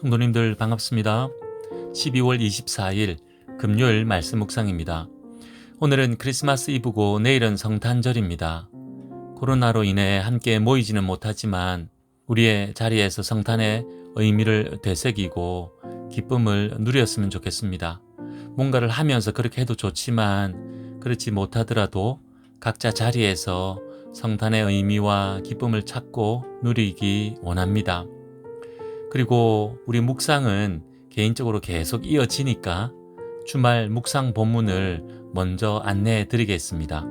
성도님들 반갑습니다. 12월 24일 금요일 말씀 묵상입니다. 오늘은 크리스마스 이브고 내일은 성탄절입니다. 코로나로 인해 함께 모이지는 못하지만 우리의 자리에서 성탄의 의미를 되새기고 기쁨을 누렸으면 좋겠습니다. 뭔가를 하면서 그렇게 해도 좋지만 그렇지 못하더라도 각자 자리에서 성탄의 의미와 기쁨을 찾고 누리기 원합니다. 그리고 우리 묵상은 개인적으로 계속 이어지니까 주말 묵상 본문을 먼저 안내해 드리겠습니다.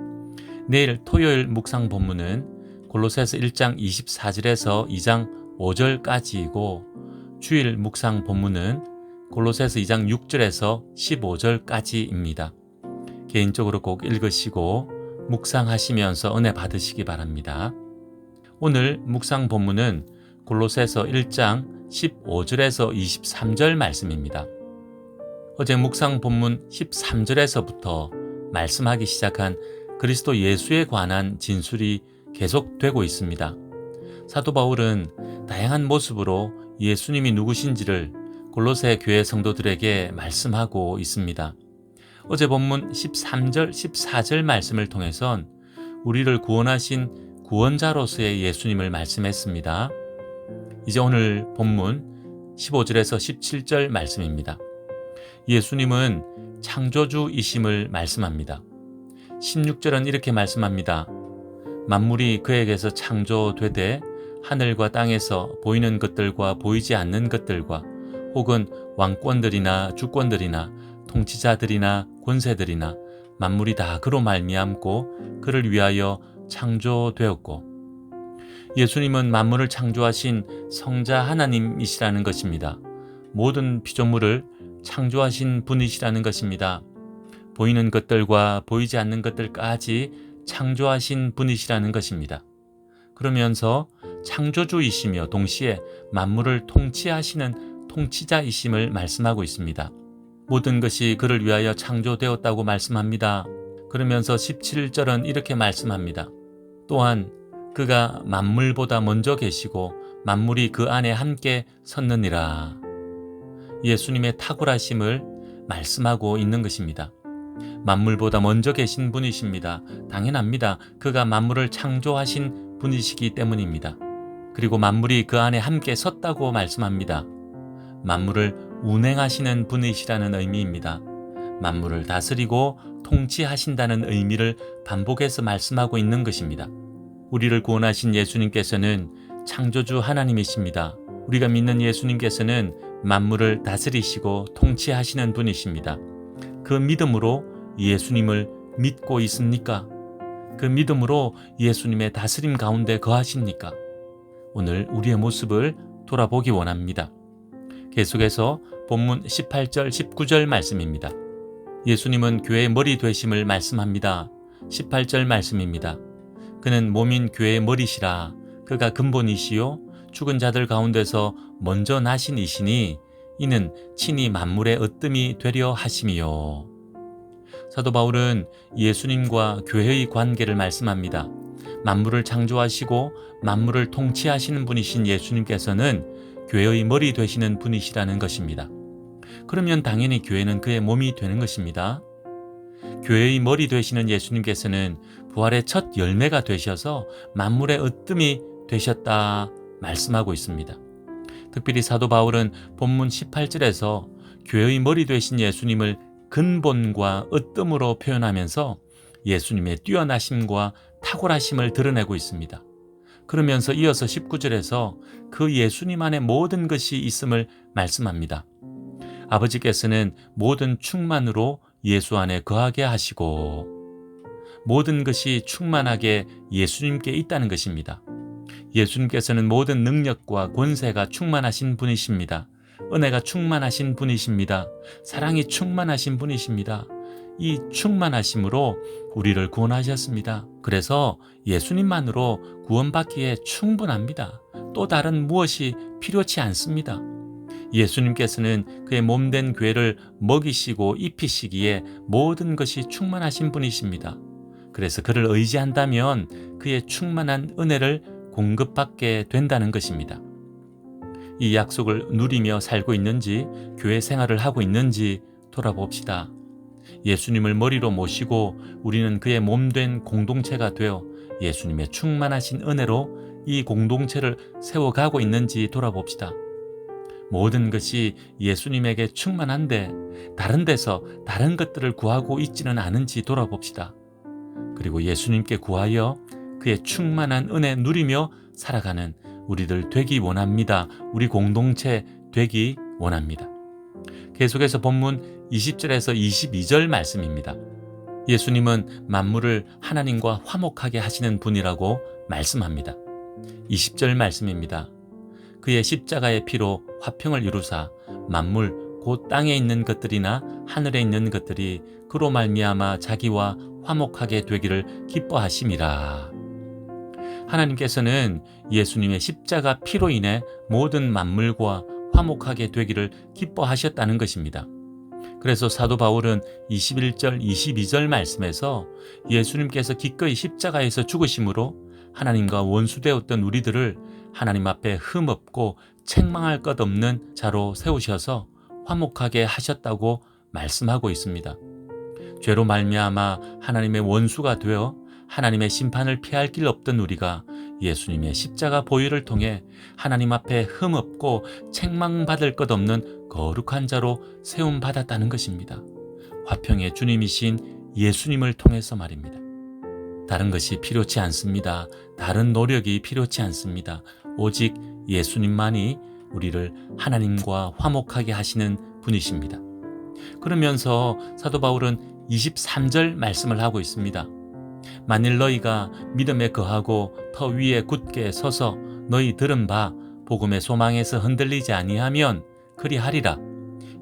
내일 토요일 묵상 본문은 골로새서 1장 24절에서 2장 5절까지이고 주일 묵상 본문은 골로새서 2장 6절에서 15절까지입니다. 개인적으로 꼭 읽으시고 묵상하시면서 은혜 받으시기 바랍니다. 오늘 묵상 본문은 골로새서 1장 15절에서 23절 말씀입니다. 어제 묵상 본문 13절에서부터 말씀하기 시작한 그리스도 예수에 관한 진술이 계속되고 있습니다. 사도 바울은 다양한 모습으로 예수님이 누구신지를 골로새 교회 성도들에게 말씀하고 있습니다. 어제 본문 13절, 14절 말씀을 통해선 우리를 구원하신 구원자로서의 예수님을 말씀했습니다. 이제 오늘 본문 15절에서 17절 말씀입니다. 예수님은 창조주이심을 말씀합니다. 16절은 이렇게 말씀합니다. 만물이 그에게서 창조되되 하늘과 땅에서 보이는 것들과 보이지 않는 것들과 혹은 왕권들이나 주권들이나 통치자들이나 권세들이나 만물이 다 그로 말미암고 그를 위하여 창조되었고 예수님은 만물을 창조하신 성자 하나님이시라는 것입니다. 모든 피조물을 창조하신 분이시라는 것입니다. 보이는 것들과 보이지 않는 것들까지 창조하신 분이시라는 것입니다. 그러면서 창조주이시며 동시에 만물을 통치하시는 통치자이심을 말씀하고 있습니다. 모든 것이 그를 위하여 창조되었다고 말씀합니다. 그러면서 17절은 이렇게 말씀합니다. 또한 그가 만물보다 먼저 계시고 만물이 그 안에 함께 섰느니라. 예수님의 탁월하심을 말씀하고 있는 것입니다. 만물보다 먼저 계신 분이십니다. 당연합니다. 그가 만물을 창조하신 분이시기 때문입니다. 그리고 만물이 그 안에 함께 섰다고 말씀합니다. 만물을 운행하시는 분이시라는 의미입니다. 만물을 다스리고 통치하신다는 의미를 반복해서 말씀하고 있는 것입니다. 우리를 구원하신 예수님께서는 창조주 하나님이십니다. 우리가 믿는 예수님께서는 만물을 다스리시고 통치하시는 분이십니다. 그 믿음으로 예수님을 믿고 있습니까? 그 믿음으로 예수님의 다스림 가운데 거하십니까? 오늘 우리의 모습을 돌아보기 원합니다. 계속해서 본문 18절, 19절 말씀입니다. 예수님은 교회의 머리 되심을 말씀합니다. 18절 말씀입니다. 그는 몸인 교회의 머리시라. 그가 근본이시요 죽은 자들 가운데서 먼저 나신 이시니 이는 친히 만물의 으뜸이 되려 하심이요. 사도 바울은 예수님과 교회의 관계를 말씀합니다. 만물을 창조하시고 만물을 통치하시는 분이신 예수님께서는 교회의 머리 되시는 분이시라는 것입니다. 그러면 당연히 교회는 그의 몸이 되는 것입니다. 교회의 머리 되시는 예수님께서는 부활의 첫 열매가 되셔서 만물의 으뜸이 되셨다 말씀하고 있습니다. 특별히 사도 바울은 본문 18절에서 교회의 머리 되신 예수님을 근본과 으뜸으로 표현하면서 예수님의 뛰어나심과 탁월하심을 드러내고 있습니다. 그러면서 이어서 19절에서 그 예수님 안에 모든 것이 있음을 말씀합니다. 아버지께서는 모든 충만으로 예수 안에 거하게 하시고 모든 것이 충만하게 예수님께 있다는 것입니다. 예수님께서는 모든 능력과 권세가 충만하신 분이십니다. 은혜가 충만하신 분이십니다. 사랑이 충만하신 분이십니다. 이 충만하심으로 우리를 구원하셨습니다. 그래서 예수님만으로 구원받기에 충분합니다. 또 다른 무엇이 필요치 않습니다. 예수님께서는 그의 몸된 교회를 먹이시고 입히시기에 모든 것이 충만하신 분이십니다. 그래서 그를 의지한다면 그의 충만한 은혜를 공급받게 된다는 것입니다. 이 약속을 누리며 살고 있는지, 교회 생활을 하고 있는지 돌아봅시다. 예수님을 머리로 모시고 우리는 그의 몸된 공동체가 되어 예수님의 충만하신 은혜로 이 공동체를 세워가고 있는지 돌아봅시다. 모든 것이 예수님에게 충만한데 다른 데서 다른 것들을 구하고 있지는 않은지 돌아봅시다. 그리고 예수님께 구하여 그의 충만한 은혜 누리며 살아가는 우리들 되기 원합니다. 우리 공동체 되기 원합니다. 계속해서 본문 20절에서 22절 말씀입니다. 예수님은 만물을 하나님과 화목하게 하시는 분이라고 말씀합니다. 20절 말씀입니다. 그의 십자가의 피로 화평을 이루사 만물 곧 땅에 있는 것들이나 하늘에 있는 것들이 그로 말미암아 자기와 화목하게 되기를 기뻐하심이라. 하나님께서는 예수님의 십자가 피로 인해 모든 만물과 화목하게 되기를 기뻐하셨다는 것입니다. 그래서 사도 바울은 21절, 22절 말씀에서 예수님께서 기꺼이 십자가에서 죽으심으로 하나님과 원수되었던 우리들을 하나님 앞에 흠없고 책망할 것 없는 자로 세우셔서 화목하게 하셨다고 말씀하고 있습니다. 죄로 말미암아 하나님의 원수가 되어 하나님의 심판을 피할 길 없던 우리가 예수님의 십자가 보혈을 통해 하나님 앞에 흠없고 책망받을 것 없는 거룩한 자로 세움받았다는 것입니다. 화평의 주님이신 예수님을 통해서 말입니다. 다른 것이 필요치 않습니다. 다른 노력이 필요치 않습니다. 오직 예수님만이 우리를 하나님과 화목하게 하시는 분이십니다. 그러면서 사도 바울은 23절 말씀을 하고 있습니다. 만일 너희가 믿음에 거하고 터 위에 굳게 서서 너희 들은 바 복음의 소망에서 흔들리지 아니하면 그리하리라.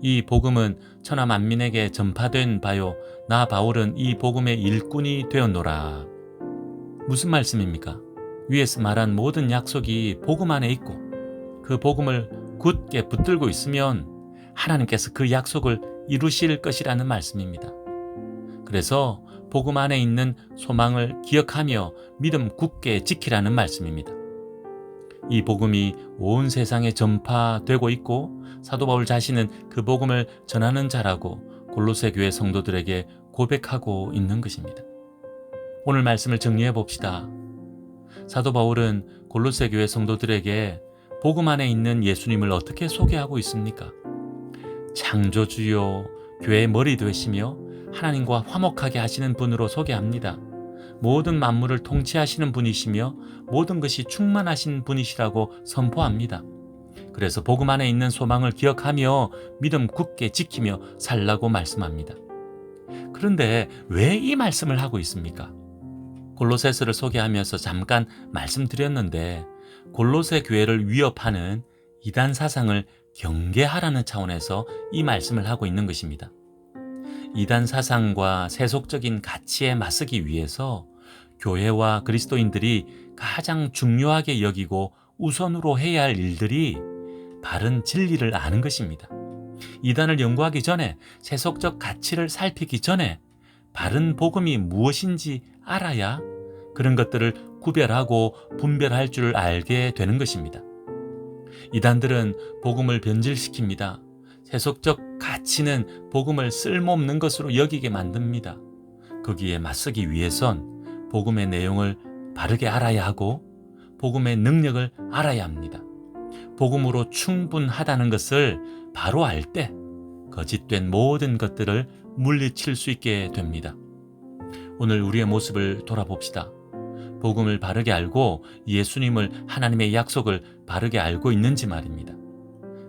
이 복음은 천하 만민에게 전파된 바요 나 바울은 이 복음의 일꾼이 되었노라. 무슨 말씀입니까? 위에서 말한 모든 약속이 복음 안에 있고 그 복음을 굳게 붙들고 있으면 하나님께서 그 약속을 이루실 것이라는 말씀입니다. 그래서 복음 안에 있는 소망을 기억하며 믿음 굳게 지키라는 말씀입니다. 이 복음이 온 세상에 전파되고 있고 사도 바울 자신은 그 복음을 전하는 자라고 골로새 교회 성도들에게 고백하고 있는 것입니다. 오늘 말씀을 정리해 봅시다. 사도 바울은 골로새 교회 성도들에게 복음 안에 있는 예수님을 어떻게 소개하고 있습니까? 창조주요, 교회의 머리 되시며 하나님과 화목하게 하시는 분으로 소개합니다. 모든 만물을 통치하시는 분이시며 모든 것이 충만하신 분이시라고 선포합니다. 그래서 복음 안에 있는 소망을 기억하며 믿음 굳게 지키며 살라고 말씀합니다. 그런데 왜 이 말씀을 하고 있습니까? 골로새서를 소개하면서 잠깐 말씀드렸는데 골로새 교회를 위협하는 이단 사상을 경계하라는 차원에서 이 말씀을 하고 있는 것입니다. 이단 사상과 세속적인 가치에 맞서기 위해서 교회와 그리스도인들이 가장 중요하게 여기고 우선으로 해야 할 일들이 바른 진리를 아는 것입니다. 이단을 연구하기 전에 세속적 가치를 살피기 전에 바른 복음이 무엇인지 알아야 그런 것들을 구별하고 분별할 줄 알게 되는 것입니다. 이단들은 복음을 변질시킵니다. 세속적 가치는 복음을 쓸모없는 것으로 여기게 만듭니다. 거기에 맞서기 위해선 복음의 내용을 바르게 알아야 하고 복음의 능력을 알아야 합니다. 복음으로 충분하다는 것을 바로 알 때 거짓된 모든 것들을 물리칠 수 있게 됩니다. 오늘 우리의 모습을 돌아봅시다. 복음을 바르게 알고 예수님을 하나님의 약속을 바르게 알고 있는지 말입니다.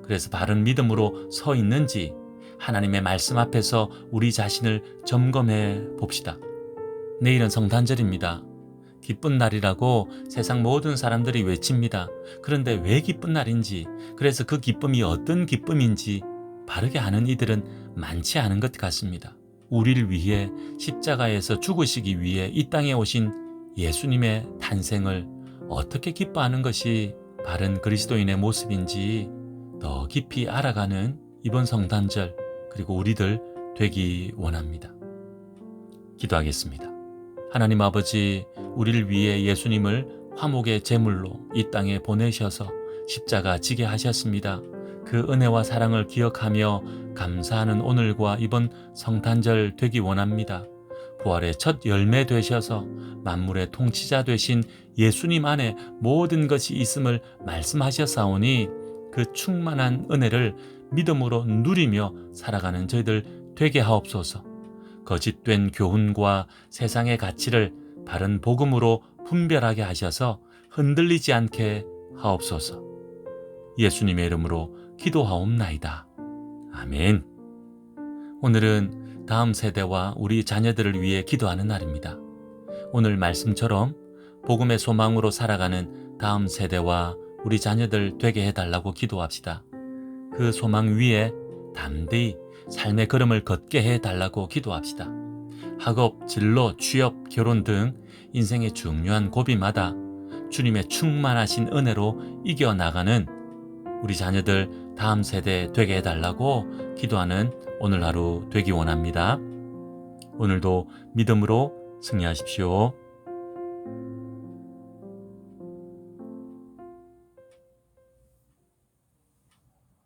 그래서 바른 믿음으로 서 있는지 하나님의 말씀 앞에서 우리 자신을 점검해 봅시다. 내일은 성탄절입니다. 기쁜 날이라고 세상 모든 사람들이 외칩니다. 그런데 왜 기쁜 날인지, 그래서 그 기쁨이 어떤 기쁨인지 바르게 아는 이들은 많지 않은 것 같습니다. 우리를 위해 십자가에서 죽으시기 위해 이 땅에 오신 예수님의 탄생을 어떻게 기뻐하는 것이 바른 그리스도인의 모습인지 더 깊이 알아가는 이번 성탄절, 그리고 우리들 되기 원합니다. 기도하겠습니다. 하나님 아버지, 우리를 위해 예수님을 화목의 제물로 이 땅에 보내셔서 십자가 지게 하셨습니다. 그 은혜와 사랑을 기억하며 감사하는 오늘과 이번 성탄절 되기 원합니다. 부활의 첫 열매 되셔서 만물의 통치자 되신 예수님 안에 모든 것이 있음을 말씀하셨사오니 그 충만한 은혜를 믿음으로 누리며 살아가는 저희들 되게 하옵소서. 거짓된 교훈과 세상의 가치를 바른 복음으로 분별하게 하셔서 흔들리지 않게 하옵소서. 예수님의 이름으로 기도하옵나이다. 아멘. 오늘은 다음 세대와 우리 자녀들을 위해 기도하는 날입니다. 오늘 말씀처럼 복음의 소망으로 살아가는 다음 세대와 우리 자녀들 되게 해달라고 기도합시다. 그 소망 위에 담대히 삶의 걸음을 걷게 해달라고 기도합시다. 학업, 진로, 취업, 결혼 등 인생의 중요한 고비마다 주님의 충만하신 은혜로 이겨나가는 우리 자녀들 다음 세대 되게 해달라고 기도하는 오늘 하루 되기 원합니다. 오늘도 믿음으로 승리하십시오.